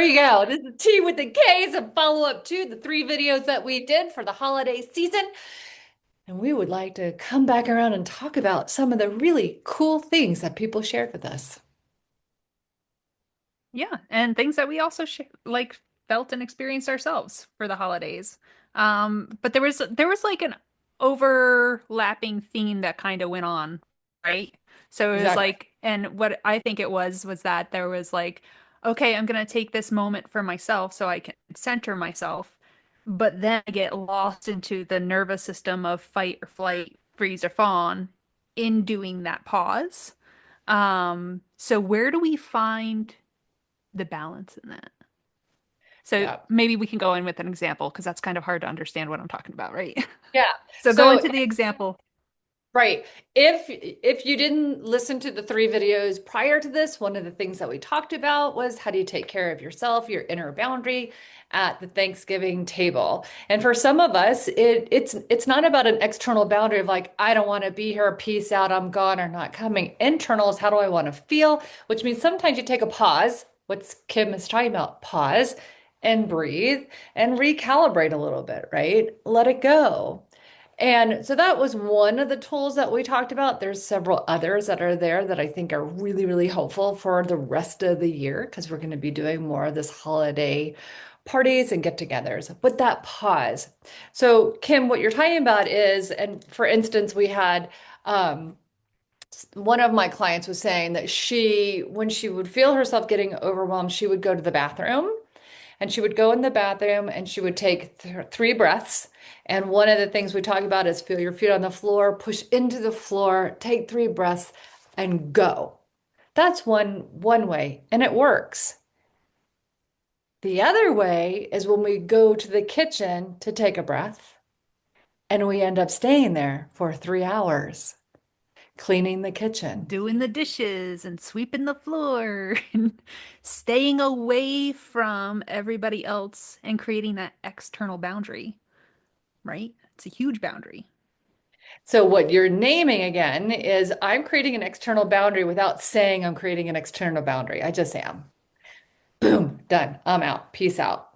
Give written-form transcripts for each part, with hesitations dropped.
you go. This is Tea with the K's, a follow-up to the three videos that we did for the holiday season. And we would like to come back around and talk about some of the really cool things that people shared with us. Yeah, and things that we also felt and experienced ourselves for the holidays. But there was like an overlapping theme that kind of went on, right? So it was Exactly. like, and what I think it was that there was like, okay, I'm gonna take this moment for myself so I can center myself, but then I get lost into the nervous system of fight or flight, freeze or fawn in doing that pause. So where do we find the balance in that? So Yeah. maybe we can go in with an example because that's kind of hard to understand what I'm talking about, right? Yeah. So go So into the example. right. If you didn't listen to the three videos prior to this, one of the things that we talked about was how do you take care of yourself, your inner boundary at the Thanksgiving table. And for some of us, it's not about an external boundary of like, I don't want to be here, peace out, I'm gone or not coming. Internal is how do I want to feel, which means sometimes you take a pause, what Kim is talking about, pause and breathe and recalibrate a little bit, right? Let it go. And so that was one of the tools that we talked about. There's several others that are there that I think are really, really helpful for the rest of the year because we're going to be doing more of this holiday parties and get-togethers. But that pause. So, Kim, what you're talking about is, and for instance, we had one of my clients was saying that when she would feel herself getting overwhelmed, she would go to the bathroom and she would go in the bathroom and she would take three breaths. And one of the things we talk about is feel your feet on the floor, push into the floor, take three breaths, and go. That's one way, and it works. The other way is when we go to the kitchen to take a breath, and we end up staying there for 3 hours cleaning the kitchen. Doing the dishes and sweeping the floor and staying away from everybody else and creating that external boundary, right? It's a huge boundary. So, what you're naming again is I'm creating an external boundary without saying I'm creating an external boundary. I just am. Boom, done. I'm out. Peace out.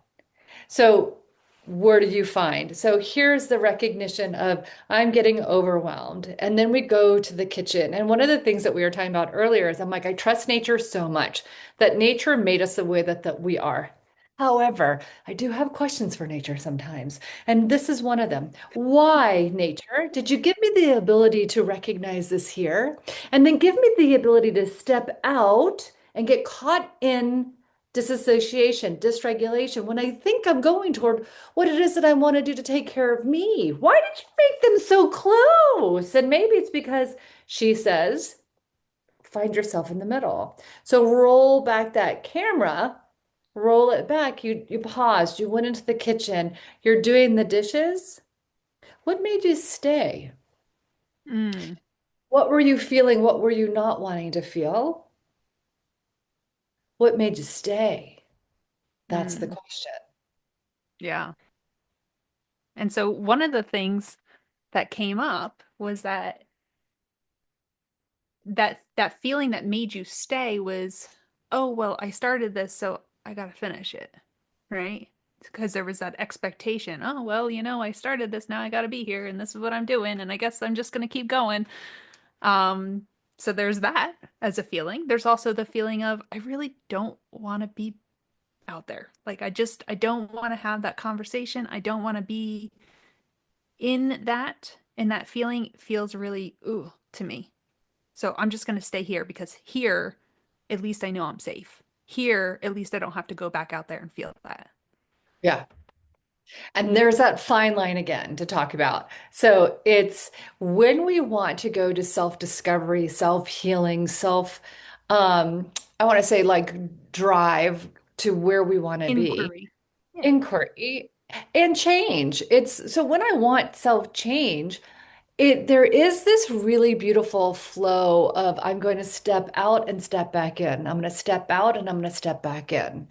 So, where do you find? So, here's the recognition of I'm getting overwhelmed. And then we go to the kitchen. And one of the things that we were talking about earlier is I'm like, I trust nature so much that nature made us the way that we are. However, I do have questions for nature sometimes. And this is one of them. Why, nature, did you give me the ability to recognize this here? And then give me the ability to step out and get caught in disassociation, dysregulation, when I think I'm going toward what it is that I want to do to take care of me. Why did you make them so close? And maybe it's because she says, find yourself in the middle. So roll back that camera, roll it back. You paused, you went into the kitchen, you're doing the dishes. What made you stay? Mm, What were you feeling? What were you not wanting to feel? What made you stay? That's the mm, question. yeah. And so one of the things that came up was that feeling that made you stay was, oh, well, I started this, so I gotta finish it, right? Because there was that expectation. Oh, well, I started this, now I gotta be here, and this is what I'm doing, and I guess I'm just gonna keep going. Um, so there's that as a feeling. There's also the feeling of I really don't want to be out there. Like I don't want to have that conversation. I don't want to be and that feeling feels really ooh to me. So I'm just going to stay here because here, at least I know I'm safe. Here, at least I don't have to go back out there and feel that. Yeah. And there's that fine line again to talk about. So it's when we want to go to self-discovery, self-healing, I want to say like drive to where we want to be, Inquiry. Yeah. inquiry and change. It's so when I want self-change, There is this really beautiful flow of I'm going to step out and step back in. I'm going to step out and I'm going to step back in.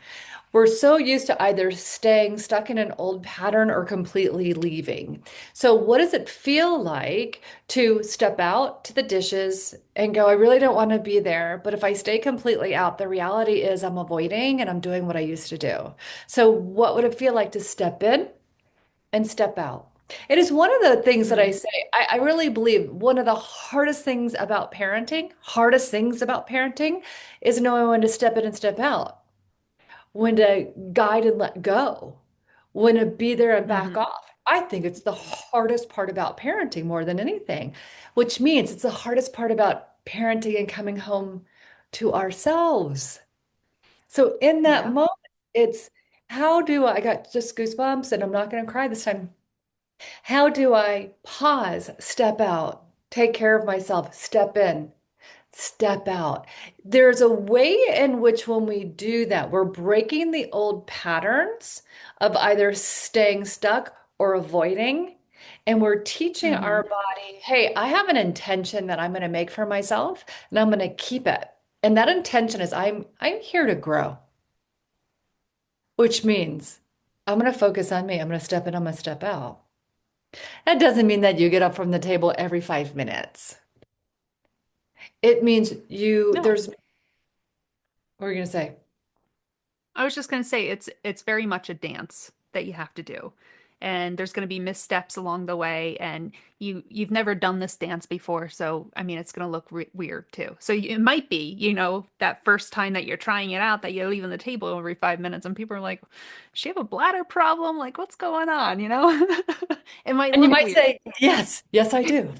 We're so used to either staying stuck in an old pattern or completely leaving. So, what does it feel like to step out to the dishes and go, I really don't want to be there, but if I stay completely out, the reality is I'm avoiding and I'm doing what I used to do. So, what would it feel like to step in and step out? It is one of the things that I Mm, say, I really believe one of the hardest things about parenting is knowing when to step in and step out, when to guide and let go, when to be there and back hmm off. I think it's the hardest part about parenting more than anything, which means it's the hardest part about parenting and coming home to ourselves. So in that Yeah. moment, it's how do I got just goosebumps and I'm not going to cry this time. How do I pause, step out, take care of myself, step in? Step out. There's a way in which when we do that, we're breaking the old patterns of either staying stuck or avoiding. And we're teaching our hmm body, hey, I have an intention that I'm going to make for myself and I'm going to keep it. And that intention is I'm here to grow, which means I'm going to focus on me. I'm going to step in, I'm going to step out. That doesn't mean that you get up from the table every 5 minutes. It means No, what are you going to say? I was just going to say it's very much a dance that you have to do. And there's going to be missteps along the way and you've never done this dance before, so I mean it's going to look weird too. So it might be, that first time that you're trying it out that you're leaving the table every 5 minutes and people are like, "Does she have a bladder problem? Like what's going on?" It might And you look might weird. say, yes, yes, I do.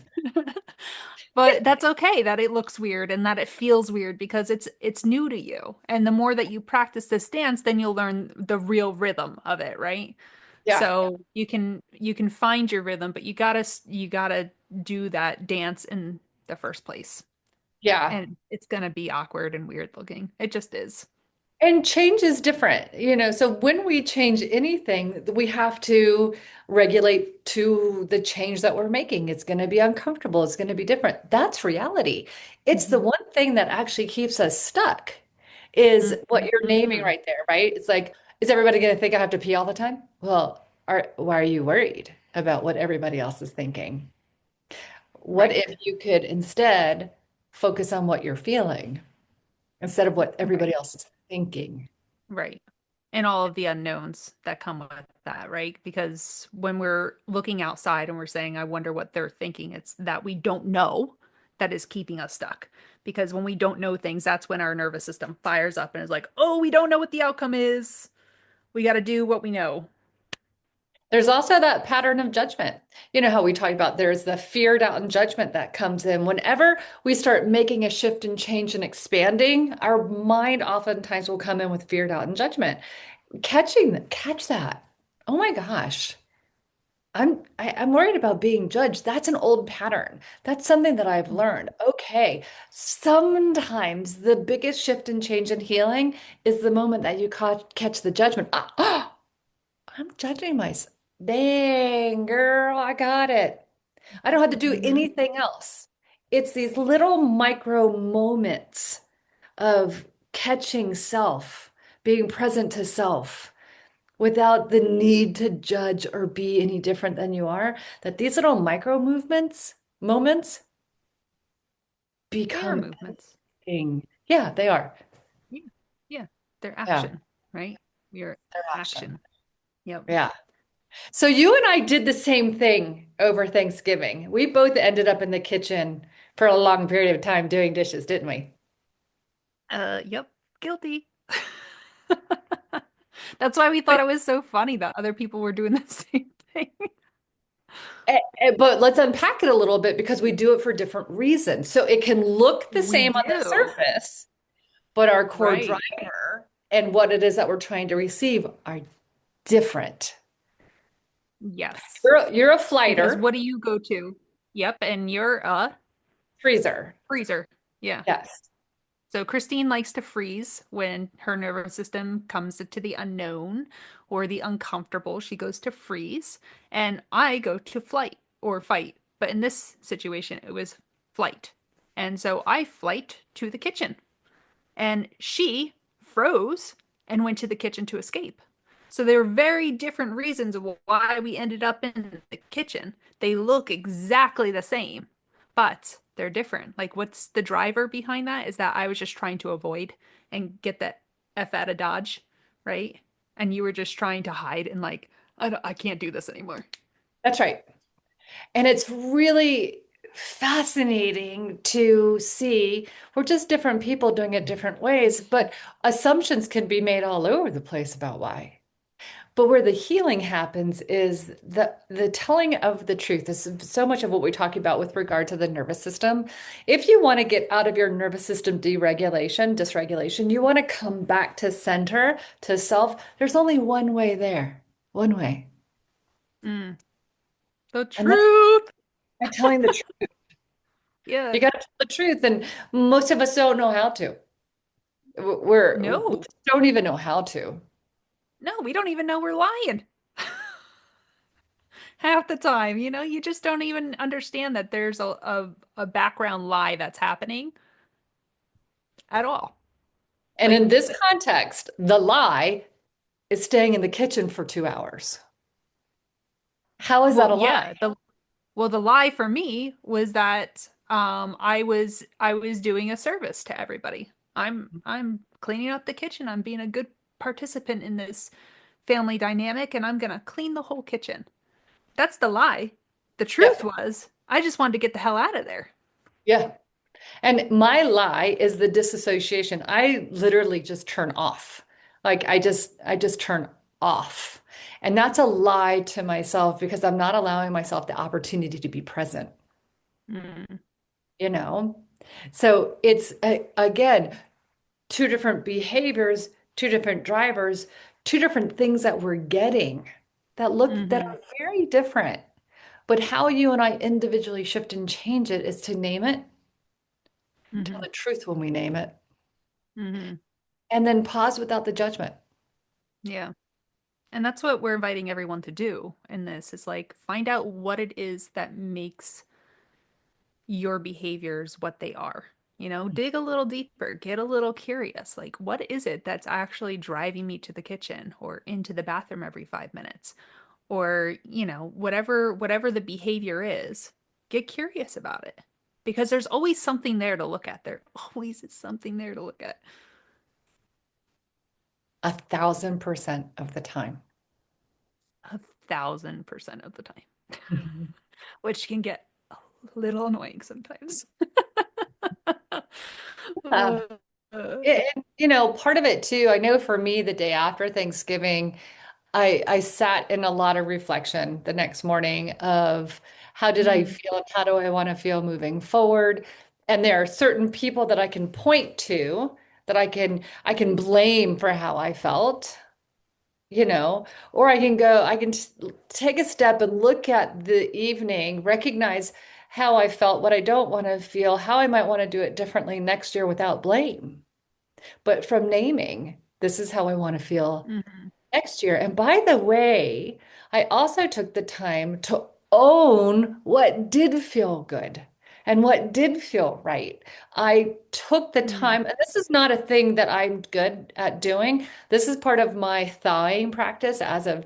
But that's okay that it looks weird and that it feels weird because it's new to you. And the more that you practice this dance, then you'll learn the real rhythm of it, right? Yeah, So you can find your rhythm, but you gotta do that dance in the first place. yeah. And it's gonna be awkward and weird looking. It just is. And change is different, so when we change anything, we have to regulate to the change that we're making. It's going to be uncomfortable, it's going to be different. That's reality. It's the Mhm. one thing that actually keeps us stuck is what you're naming Mhm. right there, right? It's like, is everybody going to think I have to pee all the time? Well, why are you worried about what everybody else is thinking? What Right. if you could instead focus on what you're feeling instead of what everybody Right. else is thinking? Right. And all of the unknowns that come with that, right? Because when we're looking outside and we're saying, I wonder what they're thinking, it's that we don't know that is keeping us stuck. Because when we don't know things, that's when our nervous system fires up and is like, oh, we don't know what the outcome is. We got to do what we know. There's also that pattern of judgment. You know how we talk about there's the fear, doubt, and judgment that comes in. Whenever we start making a shift and change and expanding, our mind oftentimes will come in with fear, doubt, and judgment. Catch that. Oh my gosh. I'm worried about being judged. That's an old pattern. That's something that I've learned. Okay. Sometimes the biggest shift and change and healing is the moment that you catch the judgment. I'm judging myself. Dang, girl, I got it. I don't have to do Mm-hmm. anything else. It's these little micro moments of catching self, being present to self without the need to judge or be any different than you are, that these little micro moments They are become movements. everything. Yeah, they are. Yeah. Yeah. They're Yeah, action, right? Your they're action. action. Yep. Yeah. So you and I did the same thing over Thanksgiving. We both ended up in the kitchen for a long period of time doing dishes, didn't we? Yep. Guilty. That's why we thought But it was so funny that other people were doing the same thing. but let's unpack it a little bit because we do it for different reasons. So it can look the We same on the do. surface, but our core Right. driver and what it is that we're trying to receive are different. Yes. You're a Because flighter, what do you go to? Yep, and you're a freezer. freezer. Yeah. Yes. So Christine likes to freeze when her nervous system comes to the unknown or the uncomfortable. She goes to freeze, and I go to flight or fight. But in this situation, it was flight. And so I flight to the kitchen, and she froze and went to the kitchen to escape. So there were very different reasons why we ended up in the kitchen. They look exactly the same, but they're different. Like, what's the driver behind that? Is that I was just trying to avoid and get the F out of Dodge, right? And you were just trying to hide and like, I can't do this anymore. That's right. And it's really fascinating to see we're just different people doing it different ways, but assumptions can be made all over the place about why. But where the healing happens is the telling of the truth. This is so much of what we're talking about with regard to the nervous system. If you want to get out of your nervous system deregulation, dysregulation, you want to come back to center, to self, there's only one way there. One way. Mm, the And that's truth. by telling the truth. Yeah. You got to tell the truth. And most of us don't know how to. We No, just don't even know how to. no, we don't even know we're lying half the time. You just don't even understand that there's a background lie that's happening at all. And Like, in this context, the lie is staying in the kitchen for 2 hours. How is that well, a lie? yeah, the lie for me was that I was doing a service to everybody. I'm cleaning up the kitchen. I'm being a good participant in this family dynamic, and I'm gonna clean the whole kitchen. That's the lie. The truth Yep. was I just wanted to get the hell out of there. Yeah. And my lie is the disassociation. I literally just turn off. Like I just turn off. And that's a lie to myself because I'm not allowing myself the opportunity to be present, Mm, you know? So it's again, two different behaviors, two different drivers, two different things that we're getting that hmm are very different. But how you and I individually shift and change it is to name it, tell hmm the truth when we name it, hmm and then pause without the judgment. Yeah. And that's what we're inviting everyone to do in this is like find out what it is that makes your behaviors what they are. Dig a little deeper, get a little curious. Like, what is it that's actually driving me to the kitchen or into the bathroom every 5 minutes? Or, whatever the behavior is, get curious about it. Because there's always something there to look at. There always is something there to look at. 1,000% of the time. 1,000% of the time, Mhm. which can get a little annoying sometimes. Yeah. Uh, uh, And, part of it too, I know for me, the day after Thanksgiving, I sat in a lot of reflection the next morning of how did I mm, feel and how do I want to feel moving forward? And there are certain people that I can point to that I can blame for how I felt, or I can take a step and look at the evening, recognize how I felt, what I don't want to feel, how I might want to do it differently next year without blame. But from naming, this is how I want to feel mhm, next year. And by the way, I also took the time to own what did feel good and what did feel right. I took the mm, time, and this is not a thing that I'm good at doing. This is part of my thawing practice as of,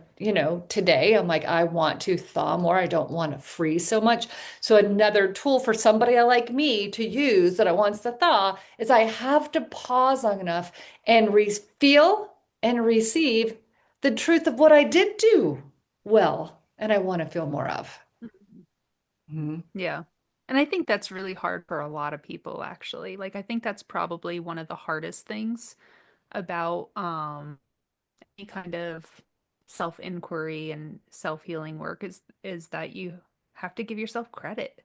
today. I'm like, I want to thaw more. I don't want to freeze so much. So another tool for somebody like me to use that wants to thaw is I have to pause long enough and feel and receive the truth of what I did do well and I want to feel more of. mhm. Mhm. Yeah. And I think that's really hard for a lot of people, actually. Like, I think that's probably one of the hardest things about any kind of self-inquiry and self-healing work is that you have to give yourself credit.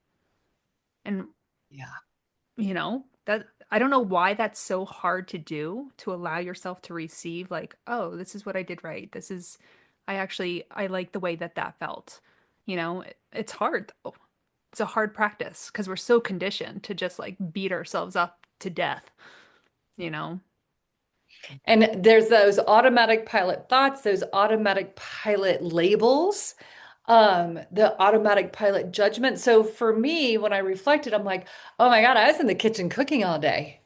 And Yeah. that I don't know why that's so hard to do, to allow yourself to receive like, oh, this is what I did right. I like the way that that felt. It's hard though. It's a hard practice because we're so conditioned to just like beat ourselves up to death, you know? And there's those automatic pilot thoughts, those automatic pilot labels. The automatic pilot judgment. So for me, when I reflected, I'm like, oh my God, I was in the kitchen cooking all day.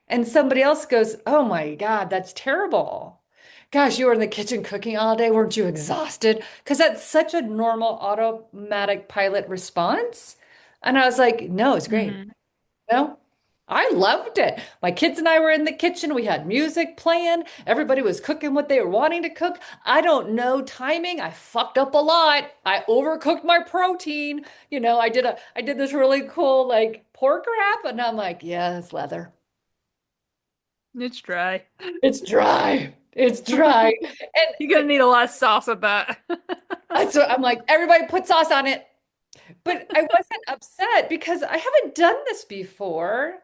And somebody else goes, oh my God, that's terrible. Gosh, you were in the kitchen cooking all day. Weren't you exhausted? Because that's such a normal automatic pilot response. And I was like, no, it's great. Hmm. No, I loved it. My kids and I were in the kitchen. We had music playing. Everybody was cooking what they were wanting to cook. I don't know timing. I fucked up a lot. I overcooked my protein. I did this really cool like pork wrap, and I'm like, yeah, it's leather. It's dry. It's dry. It's dry. And You're gonna but need a lot of sauce with that. so I'm like, everybody put sauce on it. But I wasn't upset because I haven't done this before.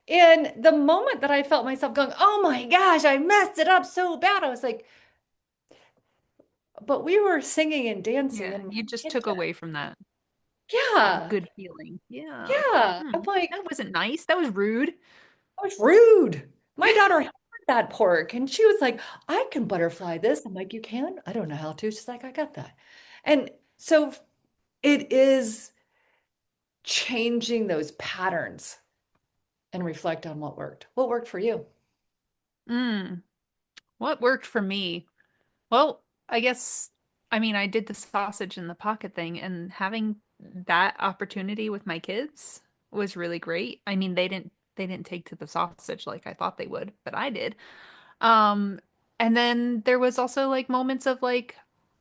And the moment that I felt myself going, oh my gosh, I messed it up so bad, I was like, but we were singing and dancing Yeah, in my you just took kitchen. away from that Yeah. good feeling. Yeah. Yeah. I'm Hmm. like, That wasn't nice. That was rude. that was rude. My daughter had that pork and she was like, I can butterfly this. I'm like, you can? I don't know how to. She's like, I got that. And so it is changing those patterns and reflect on what worked. What worked for you? Mm. What worked for me? Well, I guess, I mean, I did the sausage in the pocket thing, and having that opportunity with my kids was really great. I mean, they didn't take to the sausage like I thought they would, but I did. Um, and then there was also like moments of like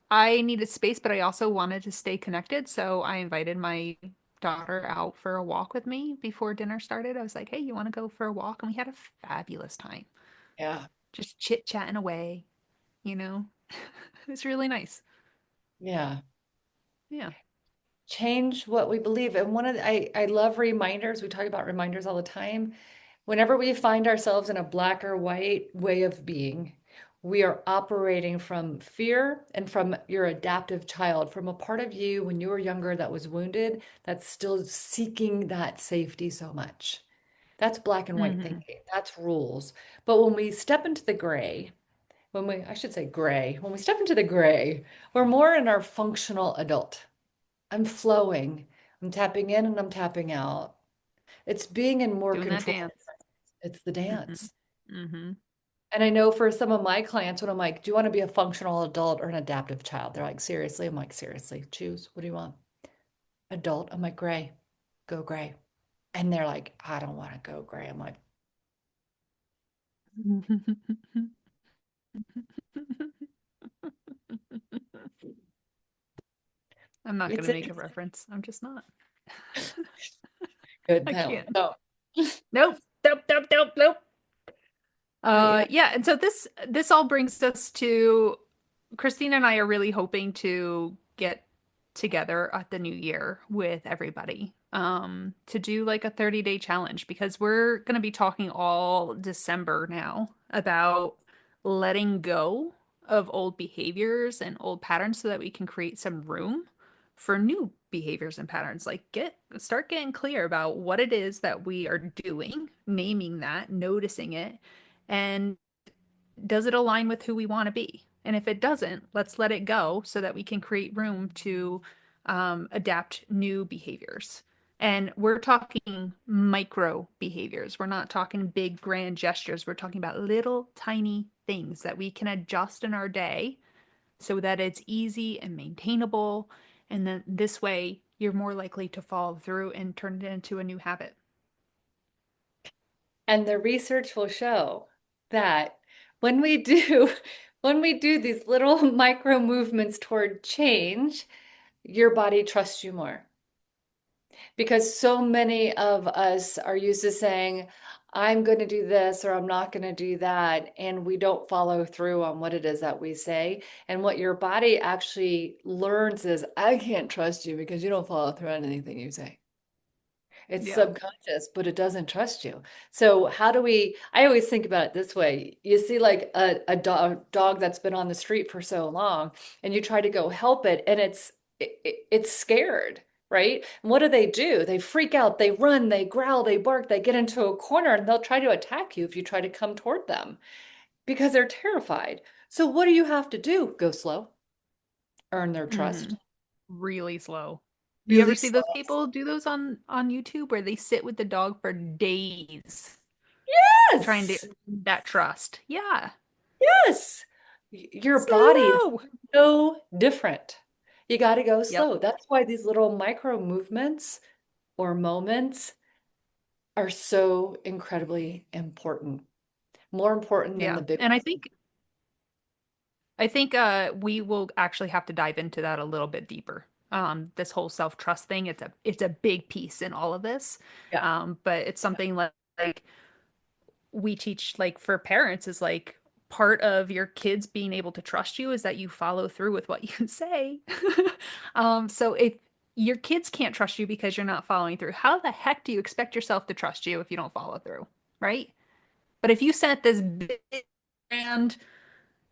I needed space, but I also wanted to stay connected, so I invited my daughter out for a walk with me before dinner started. I was like, "Hey, you want to go for a walk?" And we had a fabulous time, Yeah. just chit-chatting away, you know. It's really nice. Yeah. Yeah. Change what we believe. And I love reminders. We talk about reminders all the time. Whenever we find ourselves in a black or white way of being, we are operating from fear and from your adaptive child, from a part of you when you were younger that was wounded, that's still seeking that safety so much. That's black and white Hmm. thinking. That's rules. But when we step into the gray, I should say gray, when we step into the gray, we're more in our functional adult. I'm flowing. I'm tapping in and I'm tapping out. It's being in more Doing that control. dance. It's the Hmm. dance. Hmm. And I know for some of my clients, when I'm like, do you want to be a functional adult or an adaptive child? They're like, seriously? I'm like, seriously, choose. What do you want? Adult. I'm like, gray. Go gray. And they're like, I don't want to go gray. I'm like, I'm not it's gonna make a interesting. reference. I'm just not. Good. I No, can't. no. Nope. Nope. Nope. Nope. Nope. But yeah, Yeah, and so this all brings us to Christine and I are really hoping to get together at the new year with everybody to do like a 30-day challenge because we're going to be talking all December now about letting go of old behaviors and old patterns so that we can create some room for new behaviors and patterns. Like start getting clear about what it is that we are doing, naming that, noticing it, and does it align with who we want to be? And if it doesn't, let's let it go so that we can create room to adapt new behaviors. And we're talking micro behaviors. We're not talking big, grand gestures. We're talking about little, tiny things that we can adjust in our day so that it's easy and maintainable. And then this way, you're more likely to follow through and turn it into a new habit. and the research will show that when we do when we do these little micro movements toward change, your body trusts you more. Because so many of us are used to saying, I'm going to do this or I'm not going to do that. And we don't follow through on what it is that we say. And what your body actually learns is, I can't trust you because you don't follow through on anything you say. It's Yeah. subconscious, but it doesn't trust you. So how do we, I always think about it this way. You see like a dog that's been on the street for so long and you try to go help it and it's scared, right? And what do? They freak out, they run, they growl, they bark, they get into a corner and they'll try to attack you if you try to come toward them because they're terrified. So what do you have to do? Go slow, earn their trust. Hmm. really slow. You ever really see slow. those people do those on YouTube where they sit with the dog for days trying to Yes. earn that trust? Yeah. Yes. Your body is Slow. so different. You got to go Yep. slow. That's why these little micro movements or moments are so incredibly important. More important than Yeah. the big. And I think we will actually have to dive into that a little bit deeper. This whole self-trust thing, it's a big piece in all of this. Yeah. But it's something like we teach like for parents is like part of your kids being able to trust you is that you follow through with what you say. So if your kids can't trust you because you're not following through, how the heck do you expect yourself to trust you if you don't follow through, right? But if you set this big grand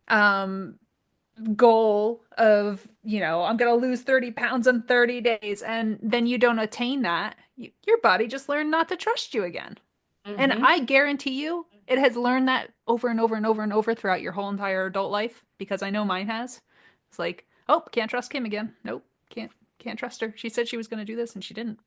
um goal of, I'm going to lose 30 pounds in 30 days, and then you don't attain that, your body just learned not to trust you again. And Hmm. I guarantee you, it has learned that over and over and over and over throughout your whole entire adult life, because I know mine has. It's like, oh, can't trust Kim again. Nope, can't trust her. She said she was going to do this and she didn't.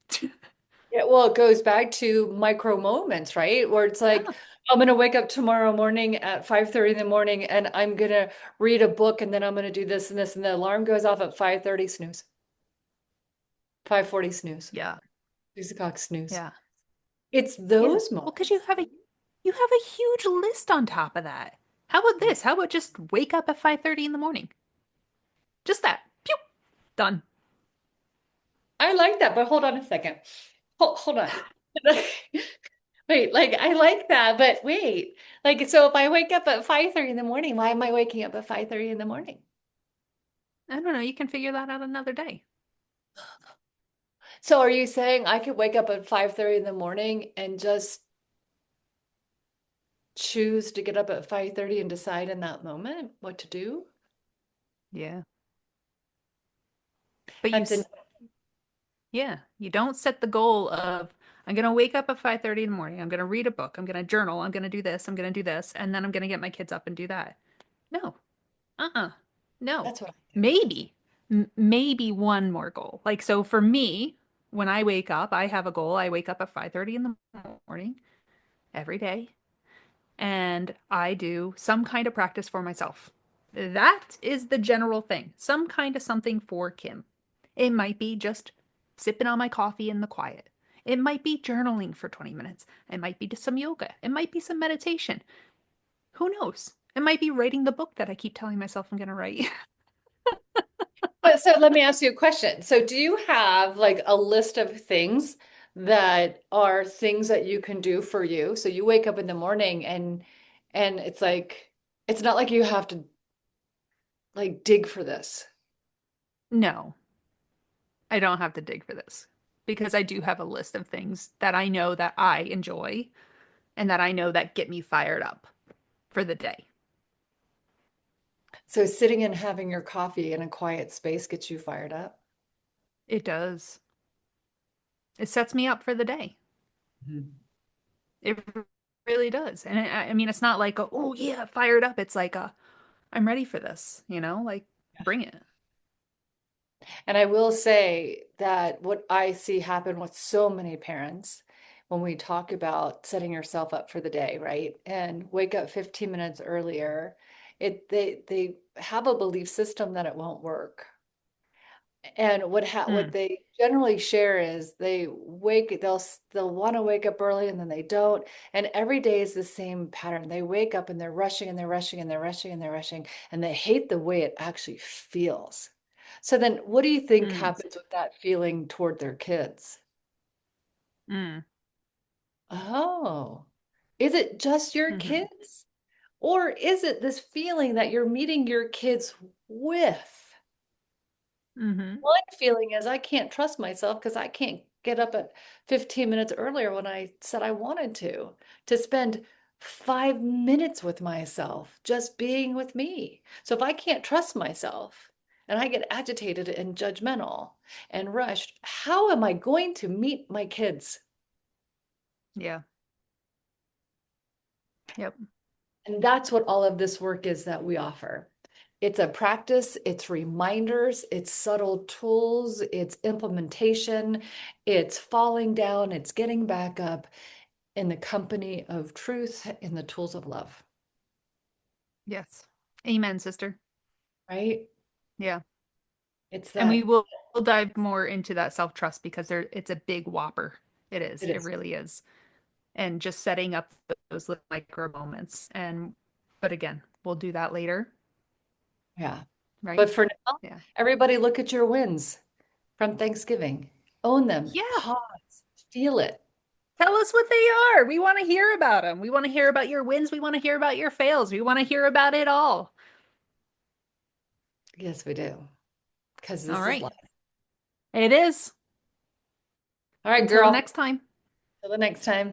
Yeah, well, it goes back to micro moments, right? Where it's Yeah, like, I'm gonna wake up tomorrow morning at 5:30 in the morning and I'm gonna read a book and then I'm gonna do this and this and the alarm goes off at 5:30, snooze. 5:40 snooze. yeah, 6 o'clock snooze. yeah, It's yeah. those Well, because moments. you have a huge list on top of that. How about Yeah. this? How about just wake up at 5:30 in the morning? Just that. Pew, done. I like that, but hold on a second. Hold on. Wait, like I like that, but wait. Like so if I wake up at 5:30 in the morning, why am I waking up at 5:30 in the morning? I don't know. You can figure that out another day. So are you saying I could wake up at 5:30 in the morning and just choose to get up at 5:30 and decide in that moment what to do? Yeah. But That's an yeah, you don't set the goal of I'm gonna wake up at 5:30 in the morning. I'm gonna read a book. I'm gonna journal. I'm gonna do this. I'm gonna do this, and then I'm gonna get my kids up and do that. No. Uh-uh. No. that's what I do. Maybe. Maybe one more goal. Like so for me, when I wake up, I have a goal. I wake up at 5:30 in the morning every day, and I do some kind of practice for myself. That is the general thing. Some kind of something for Kim. It might be just sipping on my coffee in the quiet. It might be journaling for 20 minutes. It might be just some yoga. It might be some meditation. Who knows? It might be writing the book that I keep telling myself I'm going to write. But so let me ask you a question. So do you have like a list of things that are things that you can do for you? So you wake up in the morning and it's like it's not like you have to like dig for this. No, I don't have to dig for this because I do have a list of things that I know that I enjoy and that I know that get me fired up for the day. So sitting and having your coffee in a quiet space gets you fired up. It does. It sets me up for the day. Mhm. It really does. And I mean, it's not like, oh, yeah, fired up. It's like, I'm ready for this, like bring it. And I will say that what I see happen with so many parents when we talk about setting yourself up for the day, right? And wake up 15 minutes earlier, they have a belief system that it won't work. And what Mm, they generally share is they'll want to wake up early and then they don't. And every day is the same pattern. They wake up and they're rushing and they're rushing and they're rushing and they're rushing and they hate the way it actually feels. So then what do you think mm, happens with that feeling toward their kids? mm, Oh, is it just your mm-hmm, kids? Or is it this feeling that you're meeting your kids with? mm-hmm. One feeling is I can't trust myself because I can't get up at 15 minutes earlier when I said I wanted to spend 5 minutes with myself, just being with me. So if I can't trust myself and I get agitated and judgmental and rushed, how am I going to meet my kids? Yeah. Yep. And that's what all of this work is that we offer. It's a practice, it's reminders, it's subtle tools, it's implementation, it's falling down, it's getting back up in the company of truth, in the tools of love, Yes. Amen, sister. right? Yeah. It's And that, we'll dive more into that self-trust because it's a big whopper. It is. it It is. really is. And just setting up those little micro moments. And but again, we'll do that later, Yeah. right? But for now, Yeah. everybody look at your wins from Thanksgiving. Own them, Yeah. pause, feel it. Tell us what they are. We want to hear about them. We want to hear about your wins. We want to hear about your fails. We want to hear about it all. Yes, we do. Because All this is right. life. It is. All right, Until the girl. next time. Till the next time.